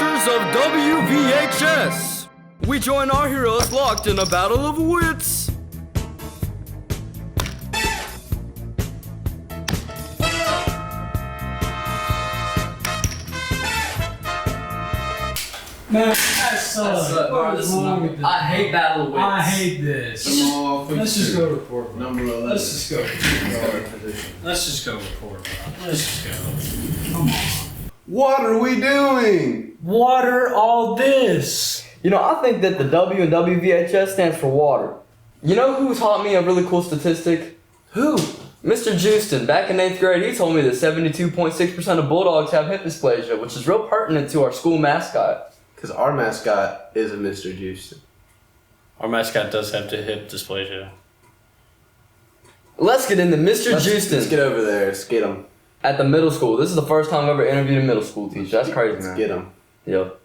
adventures of WVHS. We join our heroes locked in a battle of wits. Man, that sucks. I hate battle of wits. I hate this. Let's just go record, bro. Number 11. Let's just go record. Let's just go record, bro. Let's just go. Come on. What are we doing? Water all this. You know, I think that the W in WVHS stands for water. You know who taught me a really cool statistic? Who? Mr. Joosten. Back in 8th grade, he told me that 72.6% of bulldogs have hip dysplasia, which is real pertinent to our school mascot. Because our mascot is a Mr. Joosten. Our mascot does have hip dysplasia. Let's get into Mr. Joosten. Let's get over there. Let's get him. At the middle school. This is the first time I've ever interviewed a middle school teacher. That's crazy, man. Let's get him. Yep.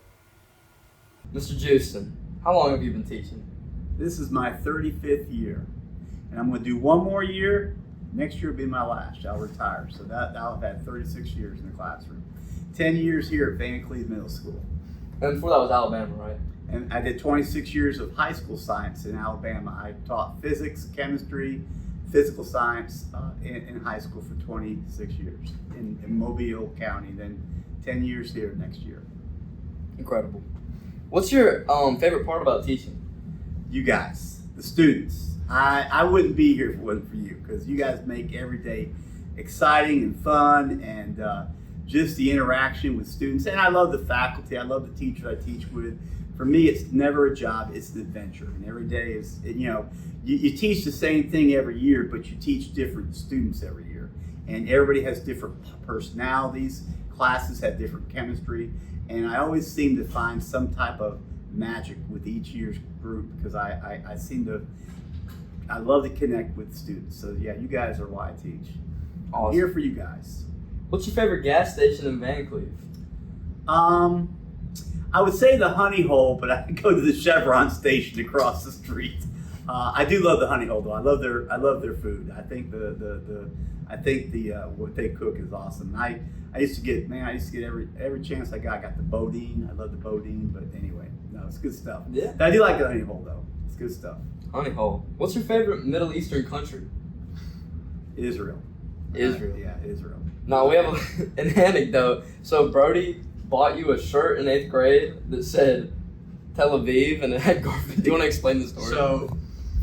Mr. Joosten, how long have you been teaching? This is my 35th year, and I'm going to do one more year. Next year will be my last. I'll retire, so I'll have had 36 years in the classroom. 10 years here at Vancleave Middle School. And before that was Alabama, right? And I did 26 years of high school science in Alabama. I taught physics, chemistry, physical science in high school for 26 years in Mobile County, then 10 years here next year. Incredible. What's your favorite part about teaching? You guys, the students. I wouldn't be here if it wasn't for you, because you guys make every day exciting and fun, and just the interaction with students. And I love the faculty. I love the teachers I teach with. For me, it's never a job, it's an adventure. And every day is, you teach the same thing every year, but you teach different students every year. And everybody has different personalities. Classes have different chemistry. And I always seem to find some type of magic with each year's group, because I love to connect with students. So yeah, you guys are why I teach. Awesome. I'm here for you guys. What's your favorite gas station in Vancleave? I would say the Honey Hole, but I go to the Chevron station across the street. I do love the Honey Hole though. I love their food. I think what they cook is awesome. I used to get every chance I got the Bodine. I love the Bodine, but anyway, no, it's good stuff. Yeah. I do like the Honey Hole though. It's good stuff. Honey Hole. What's your favorite Middle Eastern country? Israel. Israel. Yeah, Israel. No, we have an anecdote. So Brody bought you a shirt in 8th grade that said Tel Aviv and it had Garfield. Do you want to explain the story? So,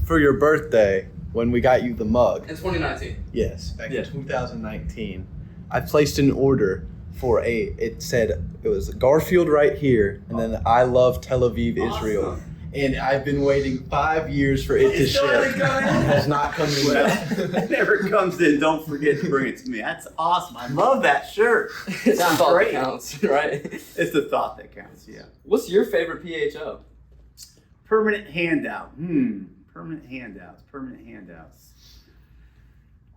for your birthday, when we got you the mug. In 2019. Yes, back in 2019. I placed an order for it was Garfield right here, and then I love Tel Aviv, Israel. Awesome. And I've been waiting 5 years for it to ship. It has not come in yet. Whenever it comes in, don't forget to bring it to me. That's awesome. I love that shirt. It's the thought great. that counts, right? It's the thought that counts, yeah. What's your favorite PHO? Permanent handout. Permanent handouts.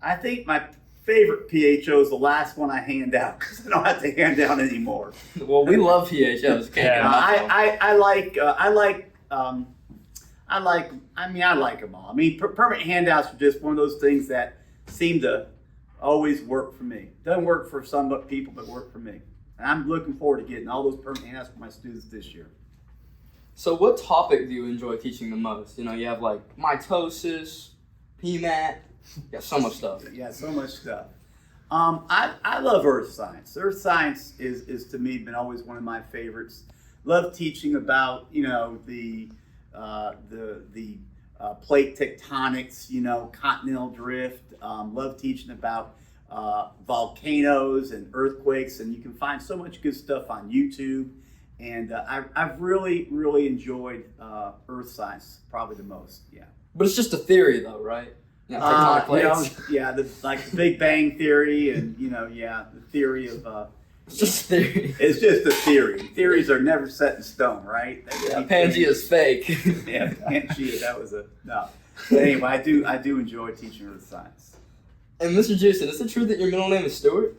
I think my favorite PHO is the last one I hand out, because I don't have to hand out anymore. Well, we love PHOs. I like them all. I mean, permanent handouts are just one of those things that seem to always work for me. Doesn't work for some people, but work for me. And I'm looking forward to getting all those permanent handouts for my students this year. So what topic do you enjoy teaching the most? You know, you have like mitosis, PMAT, you got so much stuff. Yeah, so much stuff. I love earth science. Earth science is to me been always one of my favorites. Love teaching about, the plate tectonics, continental drift. Love teaching about volcanoes and earthquakes, and you can find so much good stuff on YouTube. And I've really, really enjoyed earth science probably the most. Yeah. But it's just a theory, though, right? Tectonic plates. The Big Bang theory, and the theory of. It's just theory. It's just a theory. Theories are never set in stone, right? Yeah, Pangea's fake. Yeah, Pangea. That was no. But anyway, I do enjoy teaching earth science. And Mr. Joosten, is it true that your middle name is Stewart?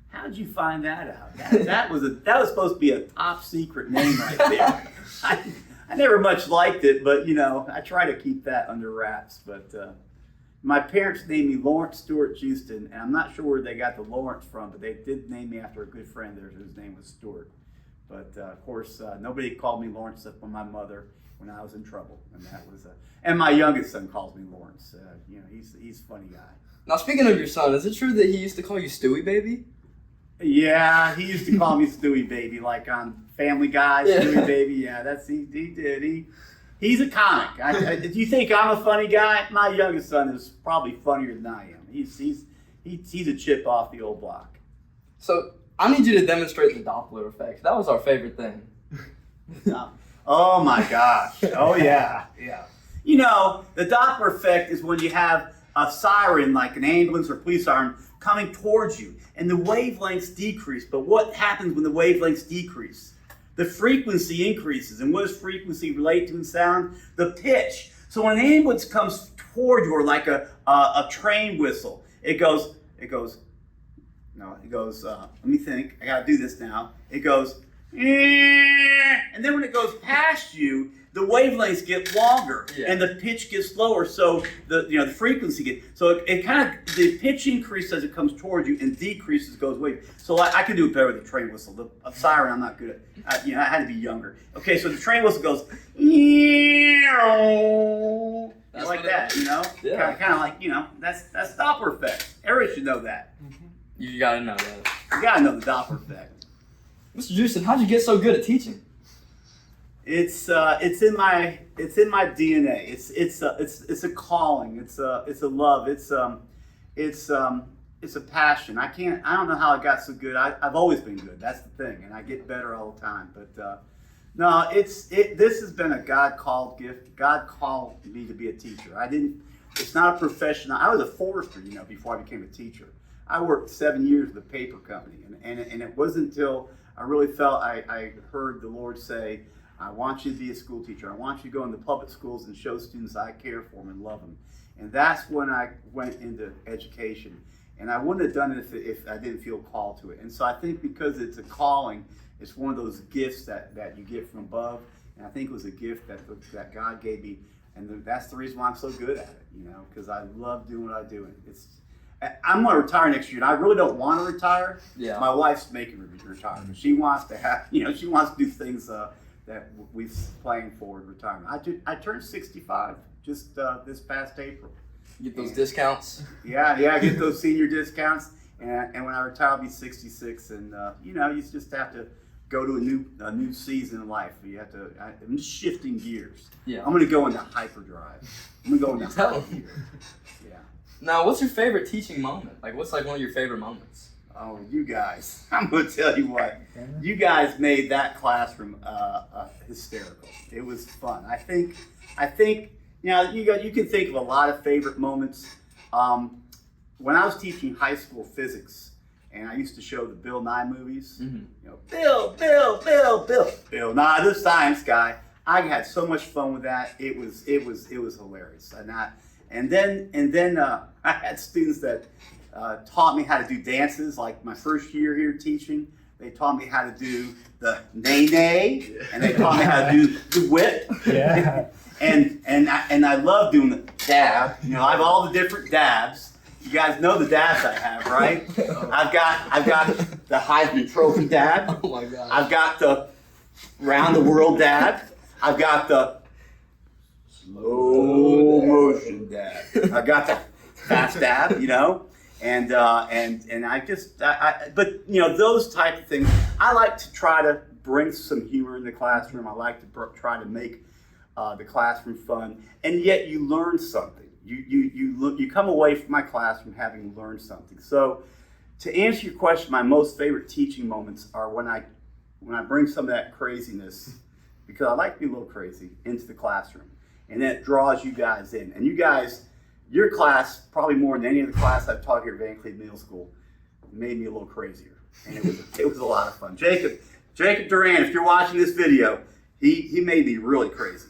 How did you find that out? That was supposed to be a top secret name right there. I never much liked it, but I try to keep that under wraps. But my parents named me Lawrence Stewart Joosten, and I'm not sure where they got the Lawrence from, but they did name me after a good friend there whose name was Stewart. But of course, nobody called me Lawrence except for my mother when I was in trouble, and that was. And my youngest son calls me Lawrence. He's a funny guy. Now, speaking of your son, is it true that he used to call you Stewie Baby? Yeah, he used to call me Stewie Baby, like on Family Guy, Yeah. Stewie Baby. Yeah, he did. He's a comic. If you think I'm a funny guy, my youngest son is probably funnier than I am. He's a chip off the old block. So, I need you to demonstrate the Doppler effect. That was our favorite thing. Oh my gosh. Oh yeah. You know, the Doppler effect is when you have a siren, like an ambulance or police siren, coming towards you, and the wavelengths decrease. But what happens when the wavelengths decrease? The frequency increases. And what does frequency relate to in sound? The pitch. So when an ambulance comes toward you, or like a train whistle, it goes, let me think, I gotta do this now. It goes, and then when it goes past you, the wavelengths get longer, and the pitch gets lower. So the frequency gets, so it kind of, the pitch increases as it comes towards you and decreases, goes away. So I can do it better with a train whistle. A siren I'm not good at. I had to be younger. Okay, so the train whistle goes, like that, Yeah. Kind of like, that's Doppler effect. Everybody should know that. You gotta know that. You gotta know the Doppler effect. Mr. Joosten, how'd you get so good at teaching? It's in my DNA. It's a calling. It's a love. It's a passion. I don't know how I got so good. I've always been good. That's the thing, and I get better all the time. But no, this has been a God called gift. God called me to be a teacher. It's not a profession. I was a forester, before I became a teacher. I worked 7 years with a paper company, and it wasn't until I really felt I heard the Lord say, I want you to be a school teacher. I want you to go into public schools and show students I care for them and love them. And that's when I went into education. And I wouldn't have done it if I didn't feel called to it. And so I think because it's a calling, it's one of those gifts that you get from above. And I think it was a gift that God gave me. And that's the reason why I'm so good at it, because I love doing what I do. I'm going to retire next year, and I really don't want to retire. Yeah. My wife's making me retire. She wants to have, she wants to do things that we've planned for retirement. I turned 65 just this past April. Get those discounts? Yeah, I get those senior discounts. And when I retire, I'll be 66. And, you just have to go to a new season in life. I'm just shifting gears. Yeah. I'm going to go into hyperdrive. I'm going to go into high gear. Yeah. Now, what's your favorite teaching moment? Like, what's like one of your favorite moments? Oh, you guys! I'm going to tell you what. You guys made that classroom hysterical. It was fun. I think. You can think of a lot of favorite moments. When I was teaching high school physics, and I used to show the Bill Nye movies. Mm-hmm. Bill Nye, the science guy. I had so much fun with that. It was hilarious. And then I had students that taught me how to do dances. Like my first year here teaching, they taught me how to do the nay, and they taught me how to do the whip. Yeah. and I love doing the dab. I have all the different dabs. You guys know the dabs I have, right? I've got the Heisman Trophy dab. Oh my God. I've got the round the world dab. I've got the slow motion dab. I've got the fast dab, and but those type of things. I like to try to bring some humor in the classroom. I like to try to make the classroom fun, and yet you learn something. You come away from my classroom having learned something. So, to answer your question, my most favorite teaching moments are when I bring some of that craziness, because I like to be a little crazy, into the classroom, and that draws you guys in. And you guys, your class, probably more than any other class I've taught here at Vancleave Middle School, made me a little crazier, and it was a lot of fun. Jacob Duran, if you're watching this video, he made me really crazy.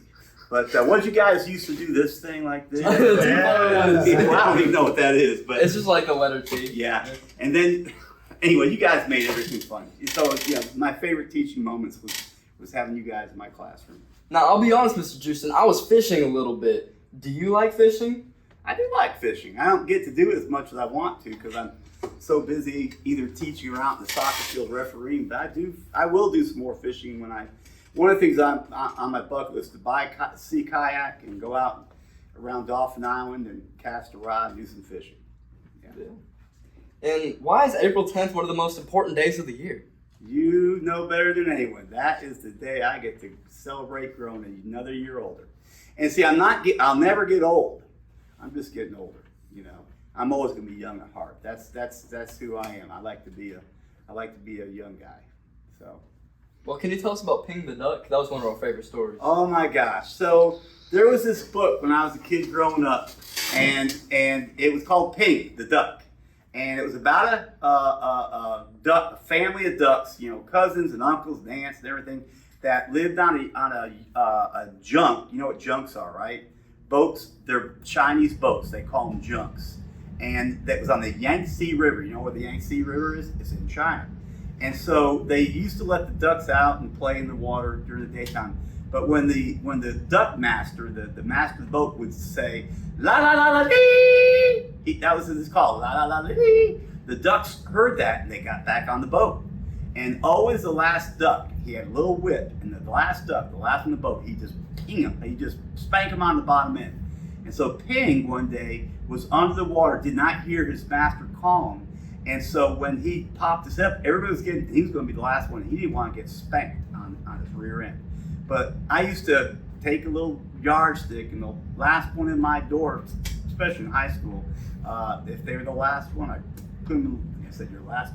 But what did you guys used to do this thing like this? Well, I don't even know what that is, but it's just like the letter T. Yeah. And then, anyway, you guys made everything fun. So, my favorite teaching moments was having you guys in my classroom. Now, I'll be honest, Mr. Joosten, I was fishing a little bit. Do you like fishing? I do like fishing. I don't get to do it as much as I want to because I'm so busy either teaching or out in the soccer field refereeing. But I will do some more fishing when one of the things on my bucket list is to buy a sea kayak and go out around Dolphin Island and cast a rod and do some fishing. Yeah. And why is April 10th one of the most important days of the year? You know better than anyone. That is the day I get to celebrate growing another year older. And see, I'll never get old. I'm just getting older, you know. I'm always gonna be young at heart. That's who I am. I like to be a young guy. So. Well, can you tell us about Ping the Duck? That was one of our favorite stories. Oh my gosh! So there was this book when I was a kid growing up, and it was called Ping the Duck, and it was about a family of ducks, you know, cousins and uncles and aunts and everything that lived on a junk. You know what junks are, right? Boats. They're Chinese boats. They call them junks. And that was on the Yangtze River. You know where the Yangtze River is? It's in China. And so they used to let the ducks out and play in the water during the daytime. But when the duck master, the master of the boat would say, la la la la dee, that was what it's called, la la la la dee. The ducks heard that and they got back on the boat. And always the last duck, he had a little whip, and the last duck, the last on the boat, he just ping him, he just spank him on the bottom end. And so Ping one day was under the water, did not hear his master call him. And so when he popped his up, everybody was he was going to be the last one. He didn't want to get spanked on his rear end. But I used to take a little yardstick, and the last one in my door, especially in high school, if they were the last one, I put them, like I said, your last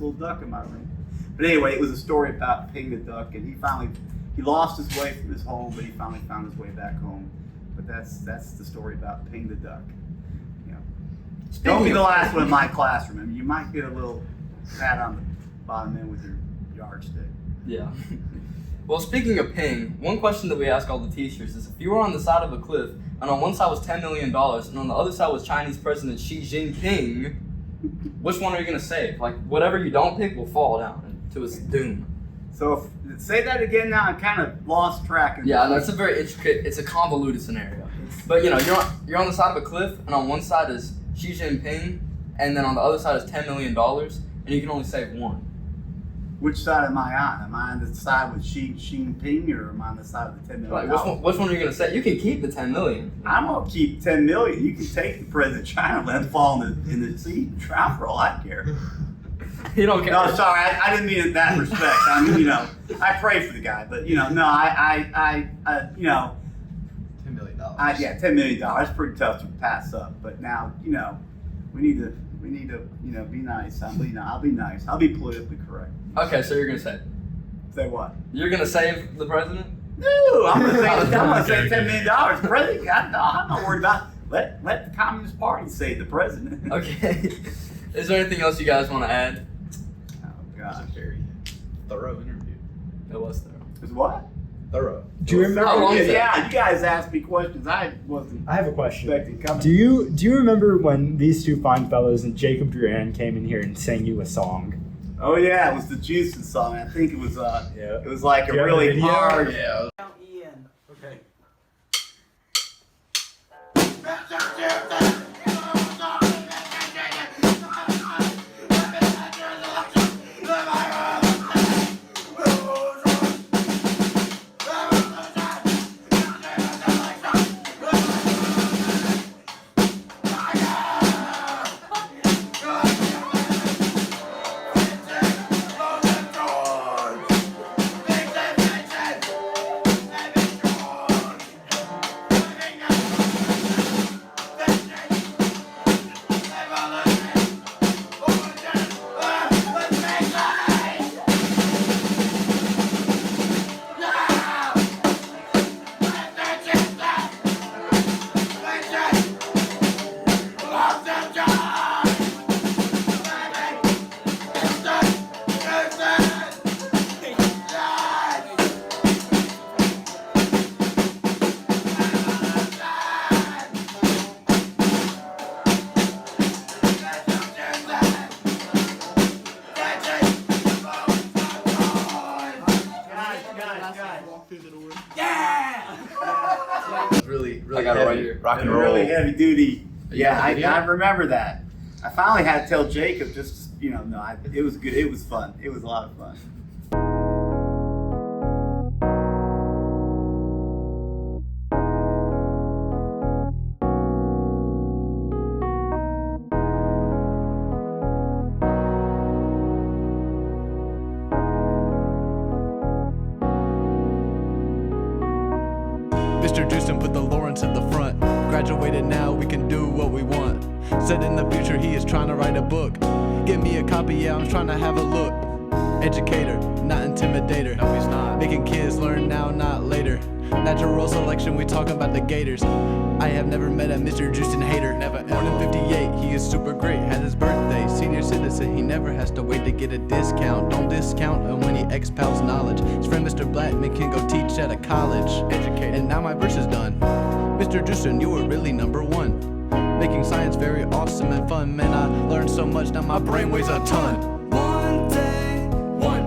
little duck in my room. But anyway, it was a story about Ping the Duck, and he lost his way from his home, but he finally found his way back home. But that's the story about Ping the Duck. You know, don't be the last one in my classroom. I mean, you might get a little pat on the bottom end with your yardstick. Yeah. Well, speaking of Ping, one question that we ask all the teachers is if you were on the side of a cliff and on one side was $10 million and on the other side was Chinese President Xi Jinping, which one are you going to save? Like, whatever you don't pick will fall down to its doom. So say that again now. I kind of lost track. Yeah, that's a very intricate, it's a convoluted scenario. But, you know, you're on the side of a cliff and on one side is Xi Jinping and then on the other side is $10 million and you can only save one. Which side am I on? Am I on the side with Xi Jinping or am I on the side of the $10 million? Like, which one are you going to say? You can keep the $10 million. I'm going to keep $10 million. You can take the president of China and let him fall in the sea and drown for all I care. You don't care. No, sorry, I didn't mean it in that respect. I mean, you know, I pray for the guy, but you know, no, I you know, $10 million. Yeah, $10 million. It's pretty tough to pass up. But now, you know, we need to, you know, be nice. I'll be nice. I'll be politically correct. Okay, so you're gonna say what? You're gonna save the president? No, I'm gonna say $10 million. President, I'm not worried about it. Let the Communist Party save the president. Okay. Is there anything else you guys want to add? Oh gosh. That was a very thorough interview. It was thorough. Is what? Thorough. Do you remember? How long is it? Yeah, you guys asked me questions I wasn't I have a question. expecting coming. Do you remember when these two fine fellows and Jacob Duran came in here and sang you a song? Oh yeah, it was the Joosten song. I think it was Yeah. it was like a Do you have the really video? hard. Yeah. Okay. Guys. Really, I really got it right heavy. here. Rock and roll. Really heavy duty. Yeah, Yeah. I remember that. I finally had to tell Jacob just, it was good. It was fun. It was a lot of fun. Mr. Joosten put the Lawrence at the front. Graduated now, we can do what we want. Said in the future he is trying to write a book. Give me a copy, yeah, I'm trying to have a look. Educator, not intimidator. No, he's not. Making kids learn now, not later. Natural selection, we talking about the Gators. I have never met a Mr. Joosten hater. Never. Born in 58, he is super great. Has his birthday, senior citizen. He never has to wait to get a discount. Don't discount him when he expounds knowledge. His friend Mr. Blackman can go teach at a college. Educated. And now my verse is done. Mr. Joosten, you were really number one. Making science very awesome and fun. Man, I learned so much, now my brain weighs a ton. One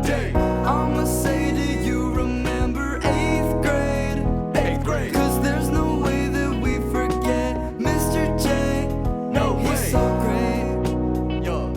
day, I'ma say to you, remember 8th grade. 8th grade. Cause there's no way that we forget Mr. J. No way. He's so great. Yo.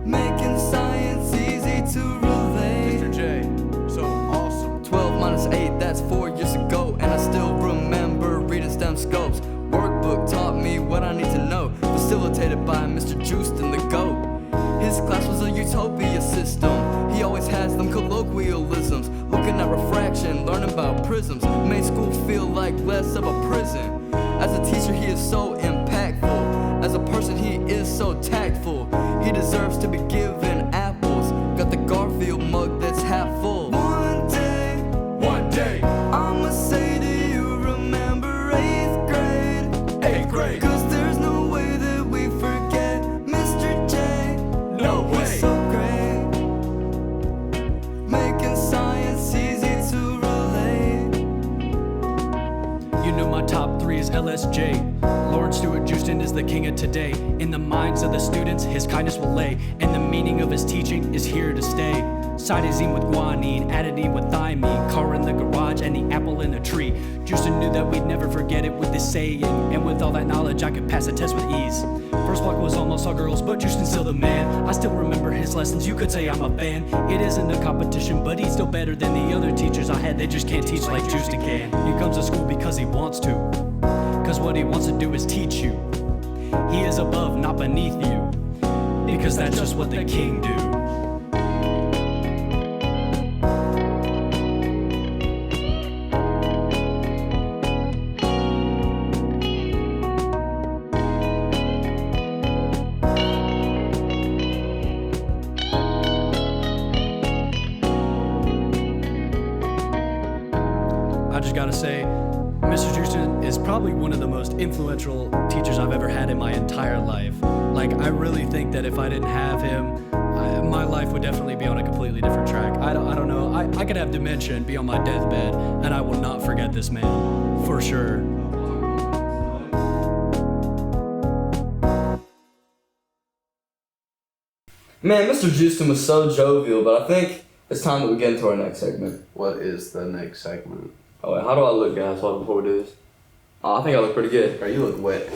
Making science easy to relate. Mr. J, so awesome. 12 minus 8, that's 4 years ago. And I still remember reading STEM scopes. Workbook taught me what I need to know. Facilitated by Mr. Joosten, the GOAT. His class was a utopia system. He always has them colloquialisms. Looking at refraction, learning about prisms. Made school feel like less of a prison. As a teacher, he is so impactful. As a person, he is so tactful. He deserves to be given apples. Got the Garfield mug that's half full. One day, I'ma say to you, remember 8th grade. 8th grade. Cause there's no way that we forget Mr. J. No way. He's so great. Making science easy to relate. You know my top 3 is LSJ. Lord Stuart Joosten is the king of today. In the minds of the students, his kindness will lay, and the meaning of his teaching is here to stay. Cytosine with guanine, adenine with thymine, car in the garage and the apple in the tree. Joosten knew that we'd never forget it with this saying, and with all that knowledge I could pass the test with ease. First block was almost all girls, but Joosten's still the man. I still remember his lessons, you could say I'm a fan. It isn't a competition, but he's still better than the other teachers I had. They just can't teach like Joosten can. He comes to school because he wants to, cause what he wants to do is teach you. He is above, not beneath you, because that's just what the king do. I just gotta say, Mr. Joosten is probably one of the most influential teachers I've ever had in my entire life. Like, I really think that if I didn't have him, my life would definitely be on a completely different track. I don't know. I could have dementia and be on my deathbed, and I will not forget this man, for sure. Man, Mr. Joosten was so jovial, but I think it's time that we get into our next segment. What is the next segment? Oh, wait, how do I look, guys, before we do this? Oh, I think I look pretty good. Bro, you look wet.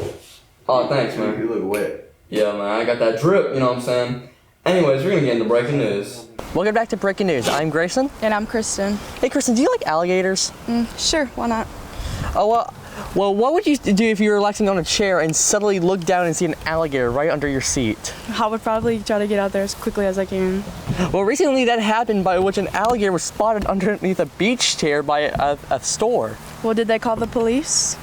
Oh, thanks, man. You look wet. Yeah, man, I got that drip, you know what I'm saying? Anyways, we're gonna get into breaking news. Welcome back to Breaking News. I'm Grayson. And I'm Kristen. Hey, Kristen, do you like alligators? Sure, why not? Oh, well, what would you do if you were relaxing on a chair and suddenly look down and see an alligator right under your seat? I would probably try to get out there as quickly as I can. Well, recently that happened by which an alligator was spotted underneath a beach chair by a store. Well, did they call the police?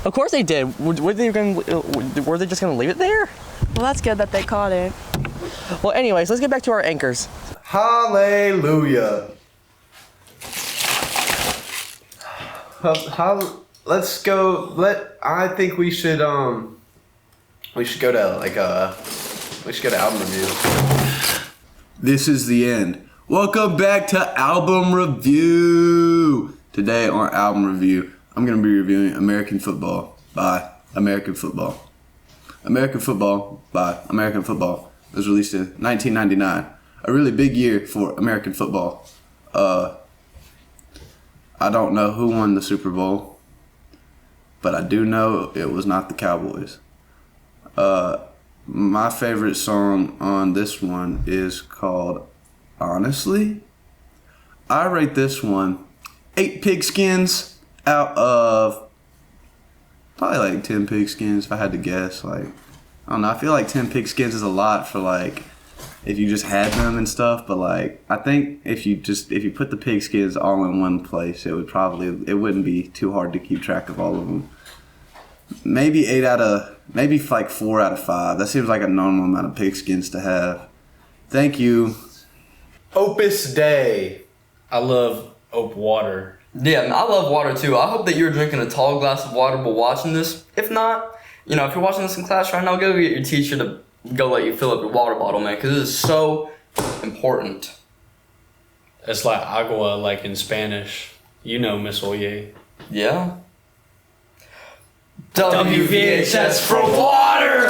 Of course they did. Were they just going to leave it there? Well, that's good that they caught it. Well, anyways, let's get back to our anchors. Hallelujah. Let's go. I think we should go to album review. This is the end. Welcome back to album review. Today on album review, I'm gonna be reviewing American Football by American Football. American Football by American Football was released in 1999. A really big year for American football. I don't know who won the Super Bowl, but I do know it was not the Cowboys. My favorite song on this one is called Honestly. I rate this one 8 pigskins out of probably like 10 pigskins if I had to guess. Like, I don't know, I feel like 10 pigskins is a lot for like if you just had them and stuff, but like I think if you put the pigskins all in one place, it wouldn't be too hard to keep track of all of them. Maybe like 4 out of 5. That seems like a normal amount of pigskins to have. Thank you. Opus Day. I love Ope water. Yeah, I love water too. I hope that you're drinking a tall glass of water while watching this. If not, if you're watching this in class right now, go get your teacher to go let you fill up your water bottle, man, because this is so important. It's like agua, like in Spanish. You know, Miss Oye. Yeah. WVHS for water!